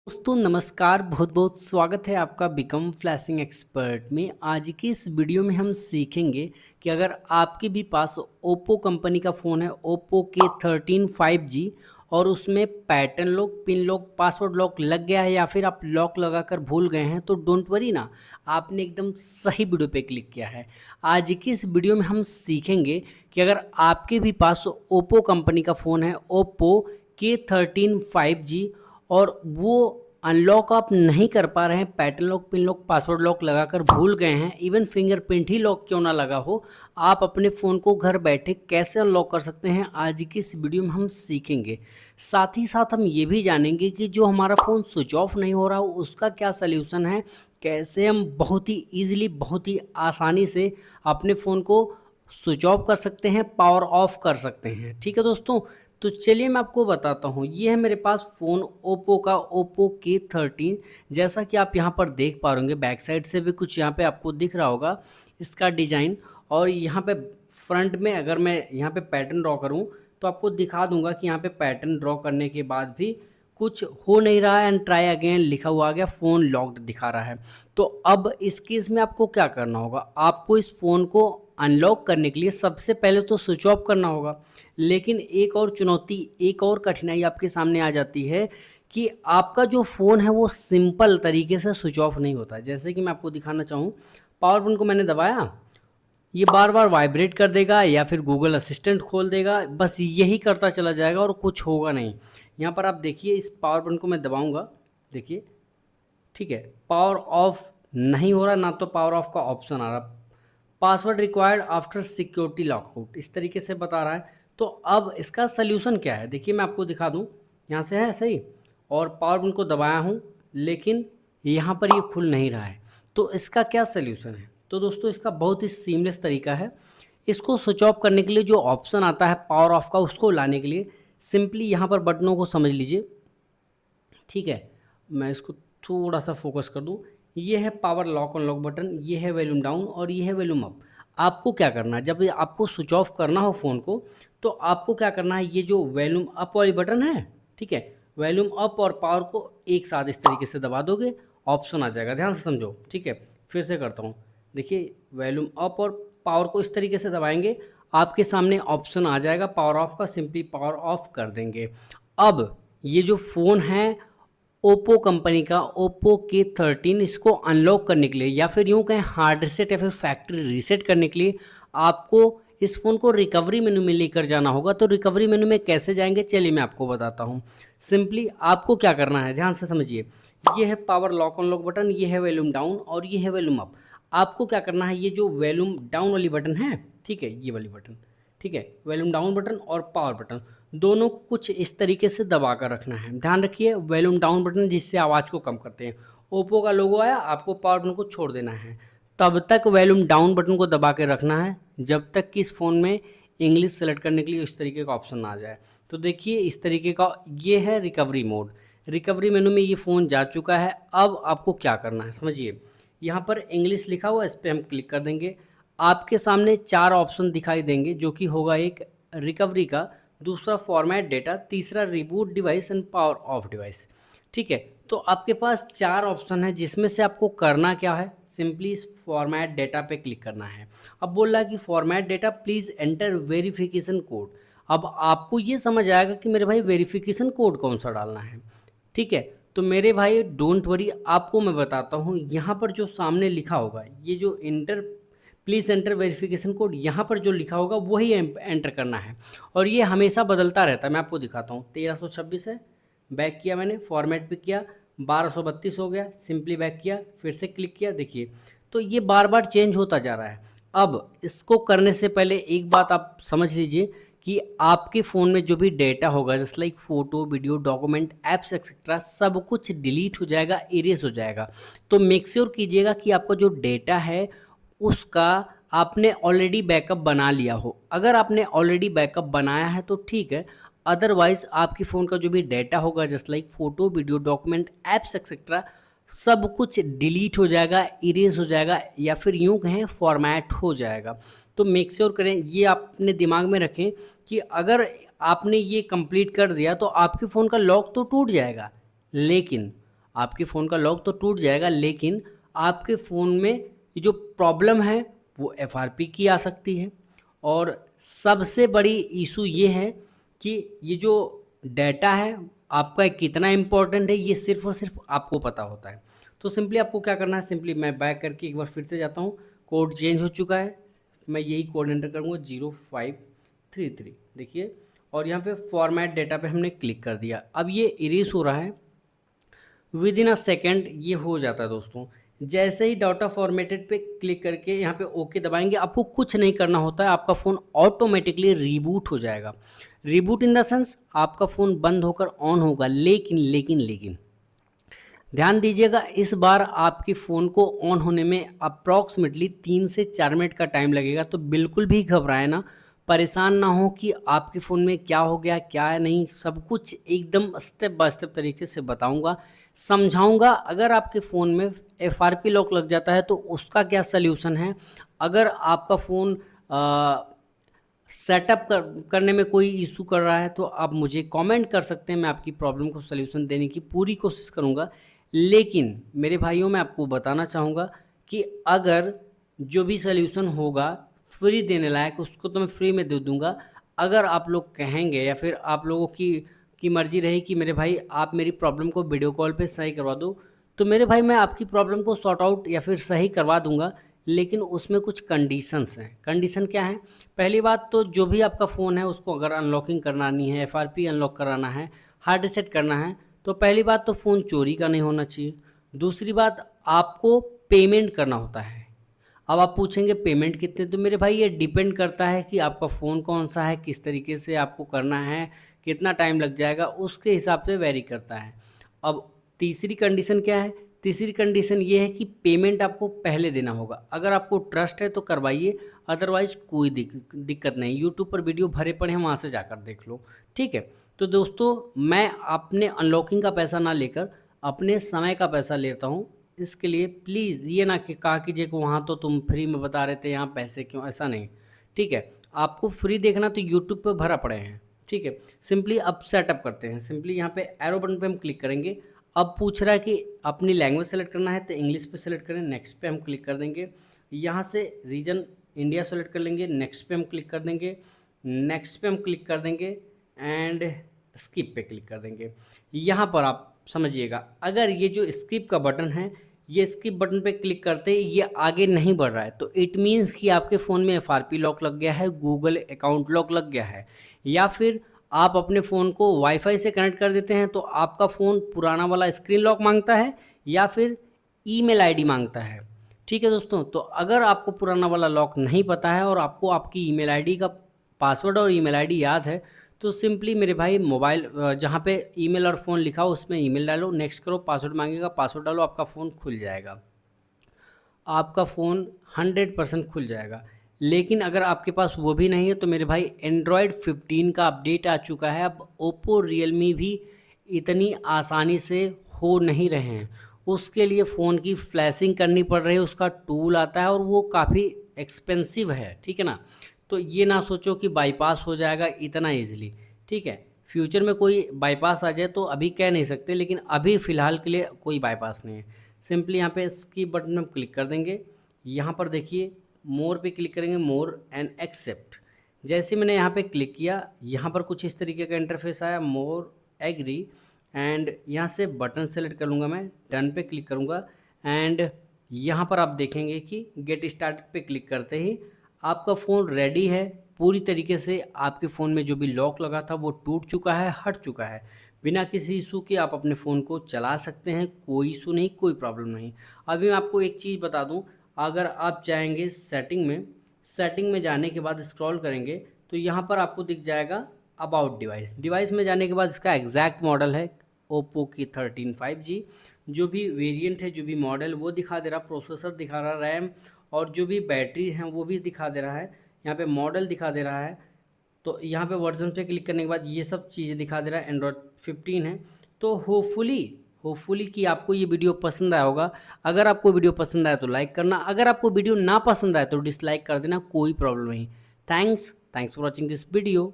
दोस्तों नमस्कार, बहुत बहुत स्वागत है आपका बिकम फ्लैशिंग एक्सपर्ट में। आज की इस वीडियो में हम सीखेंगे कि अगर आपके भी पास ओप्पो कंपनी का फ़ोन है, ओप्पो के 13 5G, और उसमें pattern lock, pin lock, password lock लग गया है या फिर आप लॉक लगाकर भूल गए हैं, तो डोंट वरी ना, आपने एकदम सही वीडियो पे क्लिक किया है। आज की इस वीडियो में हम सीखेंगे कि अगर आपके भी पास ओप्पो कंपनी का फ़ोन है, ओप्पो के 13 5G, और वो अनलॉक आप नहीं कर पा रहे हैं, pattern lock, pin lock, password lock लगाकर भूल गए हैं, इवन फिंगरप्रिंट ही लॉक क्यों ना लगा हो, आप अपने फ़ोन को घर बैठे कैसे अनलॉक कर सकते हैं, आज की इस वीडियो में हम सीखेंगे। साथ ही साथ हम ये भी जानेंगे कि जो हमारा फ़ोन स्विच ऑफ नहीं हो रहा हो उसका क्या सल्यूशन है, कैसे हम बहुत ही ईजिली, बहुत ही आसानी से अपने फ़ोन को स्विच ऑफ कर सकते हैं, पावर ऑफ कर सकते हैं। ठीक है दोस्तों, तो चलिए मैं आपको बताता हूँ। ये है मेरे पास फ़ोन ओप्पो का, ओप्पो के 13। जैसा कि आप यहाँ पर देख पा रहे होंगे, बैक साइड से भी कुछ यहाँ पे आपको दिख रहा होगा इसका डिज़ाइन। और यहाँ पे फ्रंट में अगर मैं यहाँ पे पैटर्न ड्रॉ करूँ तो आपको दिखा दूंगा कि यहाँ पे पैटर्न ड्रॉ करने के बाद भी कुछ हो नहीं रहा है, एंड ट्राई अगेन लिखा हुआ आ गया, फ़ोन लॉक्ड दिखा रहा है। तो अब इस केस में आपको क्या करना होगा, आपको इस फ़ोन को अनलॉक करने के लिए सबसे पहले तो स्विच ऑफ करना होगा। लेकिन एक और चुनौती, एक और कठिनाई आपके सामने आ जाती है कि आपका जो फ़ोन है वो सिंपल तरीके से स्विच ऑफ नहीं होता। जैसे कि मैं आपको दिखाना चाहूँ, पावर बटन को मैंने दबाया, ये बार बार वाइब्रेट कर देगा या फिर गूगल असिस्टेंट खोल देगा, बस यही करता चला जाएगा और कुछ होगा नहीं। यहाँ पर आप देखिए, इस पावर बटन को मैं दबाऊंगा, देखिए, ठीक है, पावर ऑफ नहीं हो रहा, ना तो पावर ऑफ का ऑप्शन आ रहा, password required after security lockout, इस तरीके से बता रहा है। तो अब इसका सल्यूशन क्या है, देखिए मैं आपको दिखा दूं, यहाँ से है सही, और पावर बटन को दबाया हूँ लेकिन यहाँ पर ये खुल नहीं रहा है। तो इसका क्या सल्यूशन है, तो दोस्तों इसका बहुत ही सीमलेस तरीका है। इसको स्विच ऑफ करने के लिए जो ऑप्शन आता है पावर ऑफ का, उसको लाने के लिए सिंपली यहाँ पर बटनों को समझ लीजिए, ठीक है। मैं इसको थोड़ा सा फोकस कर दूं, ये है पावर लॉक अनलॉक बटन, ये है वॉल्यूम डाउन और ये है वॉल्यूम अप। आपको क्या करना है, जब आपको स्विच ऑफ करना हो फ़ोन को, तो आपको क्या करना है, ये जो वॉल्यूम अप वाली बटन है, ठीक है, वॉल्यूम अप और पावर को एक साथ इस तरीके से दबा दोगे, ऑप्शन आ जाएगा, ध्यान से समझो, ठीक है। फिर से करता हूँ, देखिए वॉल्यूम अप और पावर को इस तरीके से दबाएंगे, आपके सामने ऑप्शन आ जाएगा पावर ऑफ का, सिंपली पावर ऑफ कर देंगे। अब ये जो फ़ोन है ओप्पो कंपनी का, ओप्पो के 13, इसको अनलॉक करने के लिए या फिर यूँ कहें हार्ड रीसेट या फिर फैक्ट्री रीसेट करने के लिए आपको इस फ़ोन को रिकवरी मेनू में लेकर जाना होगा। तो रिकवरी मेनू में कैसे जाएंगे, चलिए मैं आपको बताता हूँ। सिंपली आपको क्या करना है, ध्यान से समझिए, ये है पावर लॉक अनलॉक बटन, ये है वॉल्यूम डाउन और ये है वॉल्यूम अप। आपको क्या करना है, ये जो वॉल्यूम डाउन वाली बटन है, ठीक है, ये वाली बटन, ठीक है, वॉल्यूम डाउन बटन और पावर बटन, दोनों को कुछ इस तरीके से दबा कर रखना है। ध्यान रखिए, वॉल्यूम डाउन बटन जिससे आवाज़ को कम करते हैं, ओप्पो का लोगो आया, आपको पावर बटन को छोड़ देना है, तब तक वॉल्यूम डाउन बटन को दबा के रखना है जब तक कि इस फ़ोन में इंग्लिश सेलेक्ट करने के लिए इस तरीके का ऑप्शन आ जाए। तो देखिए इस तरीके का ये है रिकवरी मोड, रिकवरी मेनू में ये फ़ोन जा चुका है। अब आपको क्या करना है समझिए, यहाँ पर इंग्लिश लिखा हुआ है, इस पर हम क्लिक कर देंगे, आपके सामने 4 ऑप्शन दिखाई देंगे, जो कि होगा एक रिकवरी का, दूसरा फॉर्मेट डेटा, तीसरा reboot device and power of device, ठीक है। तो आपके पास 4 ऑप्शन है, जिसमें से आपको करना क्या है, सिंपली फॉर्मेट डेटा पे क्लिक करना है। अब बोल रहा है कि format data please enter verification code. अब आपको ये समझ आएगा कि मेरे भाई वेरिफिकेशन कोड कौन सा डालना है, ठीक है। तो मेरे भाई डोंट वरी, आपको मैं बताता हूँ, यहाँ पर जो सामने लिखा होगा, ये जो inter please enter verification code, यहाँ पर जो लिखा होगा वही एंटर करना है, और ये हमेशा बदलता रहता है। मैं आपको दिखाता हूँ, 1326 है, बैक किया मैंने, फॉर्मेट पे किया, 1232 हो गया, सिंपली बैक किया, फिर से क्लिक किया, देखिए तो ये बार बार चेंज होता जा रहा है। अब इसको करने से पहले एक बात आप समझ लीजिए कि आपके फ़ोन में जो भी डेटा होगा, जैसे like photo, video, document, apps etcetera, सब कुछ डिलीट हो जाएगा, इरेज हो जाएगा। तो मेक श्योर कीजिएगा कि आपका जो डेटा है उसका आपने ऑलरेडी बैकअप बना लिया हो। अगर आपने ऑलरेडी बैकअप बनाया है तो ठीक है, अदरवाइज आपके फ़ोन का जो भी डेटा होगा, just like photo, video, document, apps etcetera, सब कुछ डिलीट हो जाएगा, इरेज हो जाएगा, या फिर यूँ कहें फॉर्मेट हो जाएगा। तो मेक श्योर करें, ये आप अपने दिमाग में रखें कि अगर आपने ये कंप्लीट कर दिया तो आपके फ़ोन का लॉक तो टूट जाएगा, लेकिन आपके फ़ोन का लॉक तो टूट जाएगा, लेकिन आपके फ़ोन में ये जो प्रॉब्लम है वो एफआरपी की आ सकती है। और सबसे बड़ी इशू ये है कि ये जो डाटा है आपका कितना इम्पोर्टेंट है, ये सिर्फ और सिर्फ आपको पता होता है। तो सिंपली आपको क्या करना है, सिंपली मैं बैक करके एक बार फिर से जाता हूँ। कोड चेंज हो चुका है, मैं यही कोड एंटर करूँगा 0533, देखिए, और यहाँ पे फॉर्मेट डेटा पे हमने क्लिक कर दिया। अब ये इरेज हो रहा है, विद इन अ सेकेंड ये हो जाता है दोस्तों। जैसे ही डाटा फॉर्मेटेड पे क्लिक करके यहाँ पे ओके दबाएंगे, आपको कुछ नहीं करना होता है, आपका फ़ोन ऑटोमेटिकली रीबूट हो जाएगा। रीबूट इन द सेंस आपका फ़ोन बंद होकर ऑन होगा, लेकिन ध्यान दीजिएगा, इस बार आपके फ़ोन को ऑन होने में अप्रॉक्सीमेटली 3 से 4 मिनट का टाइम लगेगा। तो बिल्कुल भी घबराए ना, परेशान ना हो कि आपके फ़ोन में क्या हो गया क्या नहीं, सब कुछ एकदम स्टेप बाय स्टेप तरीके से बताऊंगा, समझाऊंगा। अगर आपके फ़ोन में एफआरपी लॉक लग जाता है तो उसका क्या सल्यूशन है। अगर आपका फ़ोन सेटअप करने में कोई इशू कर रहा है तो आप मुझे कमेंट कर सकते हैं, मैं आपकी प्रॉब्लम को सल्यूशन देने की पूरी कोशिश करूंगा। लेकिन मेरे भाइयों, मैं आपको बताना चाहूँगा कि अगर जो भी सल्यूशन होगा फ्री देने लायक, उसको तो मैं फ्री में दे दूँगा। अगर आप लोग कहेंगे या फिर आप लोगों की मर्ज़ी रही कि मेरे भाई आप मेरी प्रॉब्लम को वीडियो कॉल पे सही करवा दो, तो मेरे भाई मैं आपकी प्रॉब्लम को सॉर्ट आउट या फिर सही करवा दूँगा, लेकिन उसमें कुछ कंडीशंस हैं। कंडीशन क्या है? पहली बात तो जो भी आपका फ़ोन है उसको अगर अनलॉकिंग करानी है, एफआरपी अनलॉक कराना है, हार्ड रीसेट करना है, तो पहली बात तो फ़ोन चोरी का नहीं होना चाहिए। दूसरी बात, आपको पेमेंट करना होता है। अब आप पूछेंगे पेमेंट कितने, तो मेरे भाई ये डिपेंड करता है कि आपका फ़ोन कौन सा है, किस तरीके से आपको करना है, कितना टाइम लग जाएगा, उसके हिसाब से वेरी करता है। अब तीसरी कंडीशन क्या है? तीसरी कंडीशन ये है कि पेमेंट आपको पहले देना होगा। अगर आपको ट्रस्ट है तो करवाइए, अदरवाइज़ कोई दिक्कत नहीं। यूट्यूब पर वीडियो भरे पड़े हैं, वहाँ से जाकर देख लो, ठीक है। तो दोस्तों, मैं अपने अनलॉकिंग का पैसा ना लेकर अपने समय का पैसा लेता हूँ। इसके लिए प्लीज़ ये ना कि कहा कीजिए कि वहाँ तो तुम फ्री में बता रहे थे, यहाँ पैसे क्यों, ऐसा नहीं, ठीक है। आपको फ्री देखना तो यूट्यूब पे भरा पड़े हैं, ठीक है। सिंपली अब सेटअप करते हैं। सिंपली यहाँ पे एरो बटन पे हम क्लिक करेंगे। अब पूछ रहा है कि अपनी लैंग्वेज सेलेक्ट करना है तो इंग्लिश पे सेलेक्ट करें, नेक्स्ट पे हम क्लिक कर देंगे। यहाँ से रीजन इंडिया सेलेक्ट कर लेंगे, नेक्स्ट पे हम क्लिक कर देंगे, नेक्स्ट पे हम क्लिक कर देंगे एंड स्किप पे क्लिक कर देंगे। यहाँ पर आप समझिएगा, अगर ये जो स्किप का बटन है, ये स्किप बटन पे क्लिक करते ही ये आगे नहीं बढ़ रहा है, तो इट मीन्स कि आपके फ़ोन में एफआरपी लॉक लग गया है, गूगल अकाउंट लॉक लग गया है, या फिर आप अपने फ़ोन को वाईफाई से कनेक्ट कर देते हैं तो आपका फ़ोन पुराना वाला स्क्रीन लॉक मांगता है या फिर ईमेल आईडी मांगता है, ठीक है दोस्तों। तो अगर आपको पुराना वाला लॉक नहीं पता है और आपको आपकी ईमेल आईडी का पासवर्ड और ईमेल आईडी याद है, तो सिंपली मेरे भाई मोबाइल जहाँ पे ईमेल और फ़ोन लिखा हो उसमें ईमेल डालो, नेक्स्ट करो, पासवर्ड मांगेगा, पासवर्ड डालो, आपका फ़ोन खुल जाएगा, आपका फ़ोन 100% खुल जाएगा। लेकिन अगर आपके पास वो भी नहीं है तो मेरे भाई एंड्रॉयड 15 का अपडेट आ चुका है। अब ओप्पो रियलमी भी इतनी आसानी से हो नहीं रहे हैं, उसके लिए फ़ोन की फ्लैशिंग करनी पड़ रही है, उसका टूल आता है और वो काफ़ी एक्सपेंसिव है, ठीक है ना। तो ये ना सोचो कि बाईपास हो जाएगा इतना ईजिली, ठीक है। फ्यूचर में कोई बाईपास आ जाए तो अभी कह नहीं सकते, लेकिन अभी फ़िलहाल के लिए कोई बाईपास नहीं है। सिंपली यहाँ पे स्किप बटन में क्लिक कर देंगे। यहाँ पर देखिए मोर पे क्लिक करेंगे, मोर एंड एक्सेप्ट। जैसे मैंने यहाँ पे क्लिक किया, यहाँ पर कुछ इस तरीके का इंटरफेस आया, मोर, एग्री, एंड यहाँ से बटन सेलेक्ट कर लूँगा, मैं डन पे क्लिक करूँगा एंड यहाँ पर आप देखेंगे कि गेट स्टार्टेड पे क्लिक करते ही आपका फ़ोन रेडी है पूरी तरीके से। आपके फ़ोन में जो भी लॉक लगा था वो टूट चुका है, हट चुका है, बिना किसी इशू के आप अपने फ़ोन को चला सकते हैं, कोई इशू नहीं, कोई प्रॉब्लम नहीं। अभी मैं आपको एक चीज़ बता दूं, अगर आप जाएंगे सेटिंग में जाने के बाद स्क्रॉल करेंगे तो यहाँ पर आपको दिख जाएगा अबाउट डिवाइस में जाने के बाद इसका एग्जैक्ट मॉडल है ओप्पो की 13 5G, जो भी वेरिएंट है, जो भी मॉडल वो दिखा दे रहा, प्रोसेसर दिखा रहा, रैम और जो भी बैटरी है वो भी दिखा दे रहा है, यहाँ पे मॉडल दिखा दे रहा है। तो यहाँ पे वर्जन पे क्लिक करने के बाद ये सब चीज़ें दिखा दे रहा है, एंड्रॉयड 15 है। तो होपफुली कि आपको ये वीडियो पसंद आया होगा। अगर आपको वीडियो पसंद आया तो लाइक करना, अगर आपको वीडियो ना पसंद आए तो डिसलाइक कर देना, कोई प्रॉब्लम नहीं। Thanks for watching this video.